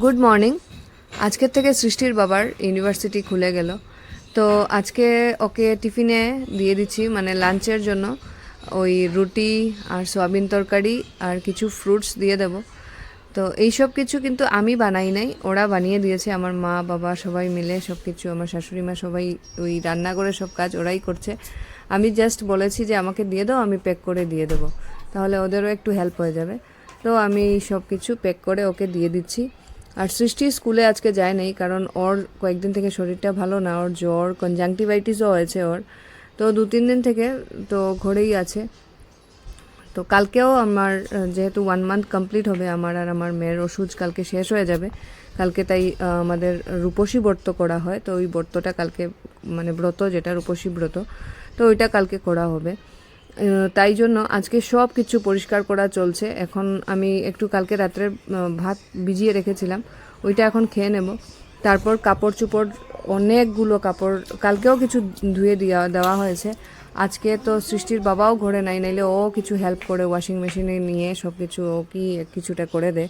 Good morning. আজকের থেকে সৃষ্টির বাবার ইউনিভার্সিটি খুলে গেল, তো আজকে ওকে টিফিনে দিয়ে দিচ্ছি, মানে লাঞ্চের জন্য ওই রুটি আর সয়াবিন তরকারি আর কিছু ফ্রুটস দিয়ে দেব। তো এইসব কিছু কিন্তু আমি বানাই নাই, ওরা বানিয়ে দিয়েছে, আমার মা বাবা সবাই মিলে সব কিছু, আমার শাশুড়ি মা সবাই ওই রান্না করে সব কাজ ওরাই করছে। আমি জাস্ট বলেছি যে আমাকে দিয়ে দাও, আমি প্যাক করে দিয়ে দেবো, তাহলে ওদেরও একটু হেল্প হয়ে যাবে। তো আমি সব কিছু প্যাক করে ওকে দিয়ে দিচ্ছি। আর সৃষ্টি স্কুলে আজকে যায় নাই, কারণ ওর কয়েকদিন থেকে শরীরটা ভালো না, ওর জ্বর কনজাংটিভাইটিসও হয়েছে ওর, তো 2-3 দিন থেকে তো ঘরেই আছে। তো কালকেও আমার যেহেতু 1 মান্থ কমপ্লিট হবে আমার আর আমার মেয়ের ওষুধ কালকে শেষ হয়ে যাবে কালকে, তাই আমাদের রূপসী ব্রত করা হয়, তো ওই ব্রতটা কালকে, মানে ব্রত যেটা রূপসী ব্রত, তো ওইটা কালকে করা হবে। তাই জন্য আজকে সব কিছু পরিষ্কার করা চলছে। এখন আমি একটু কালকে রাত্রে ভাত ভিজিয়ে রেখেছিলাম, ওইটা এখন খেয়ে নেব। তারপর কাপড় চোপড়, অনেকগুলো কাপড় কালকেও কিছু ধুয়ে দেওয়া হয়েছে। আজকে তো সৃষ্টির বাবাও ঘরে নাই, নাইলে ও কিছু হেল্প করে ওয়াশিং মেশিনে নিয়ে সব কিছু ও কি কিছুটা করে দেয়।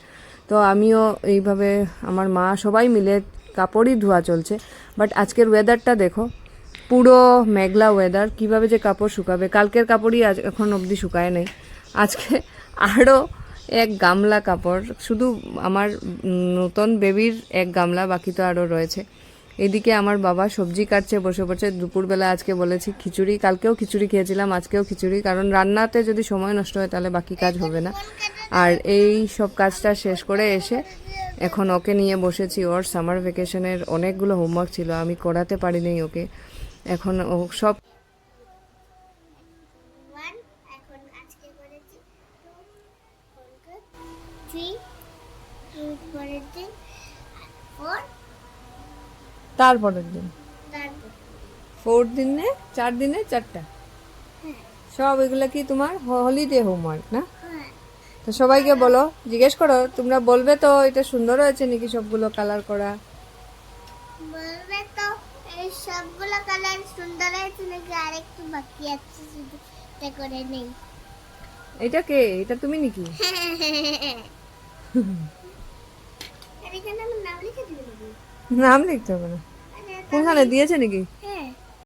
তো আমিও এইভাবে, আমার মা সবাই মিলে কাপড়ই ধোয়া চলছে। বাট আজকের ওয়েদারটা দেখো, পুরো মেঘলা ওয়েদার, কিভাবে যে কাপড় শুকাবে। কালকের কাপড়ই আজ এখন অবধি শুকায় নেই, আজকে আরও এক গামলা কাপড়, শুধু আমার নতুন বেবির এক গামলা, বাকি তো আরও রয়েছে। এদিকে আমার বাবা সবজি কাটছে বসে বসে। দুপুরবেলা আজকে বলেছি খিচুড়ি, কালকেও খিচুড়ি খেয়েছিলাম, আজকেও খিচুড়ি, কারণ রান্নাতে যদি সময় নষ্ট হয় তাহলে বাকি কাজ হবে না। আর এই সব কাজটা শেষ করে এসে এখন ওকে নিয়ে বসেছি। ওর সামার ভ্যাকেশনের অনেকগুলো হোমওয়ার্ক ছিল, আমি করাতে পারিনি ওকে। এখন ও সব এখন আজকে করেছি 3 পরের দিন 4 তারপরের দিন তারপর 4 দিনে 4 দিনে 4টা, সব এগুলো কি তোমার হলিডে হোমওয়ার্ক না? হ্যাঁ তো সবাইকে বলো, জিজ্ঞেস করো, তোমরা বলবে তো এটা সুন্দর হয়েছে নাকি সবগুলো কালার করা। বলবে তো এই সবগুলো কালার সুন্দর হয়েছে নাকি আরেকটু বাকি আছে, শুধু এটা করে নেই। এটা কে? এটা তুমি নাকি? আর এখানে আমার নাম লিখে দিবি নাকি? নাম লিখতে হবে না, আরে কোনখানে দিয়েছে নাকি? হ্যাঁ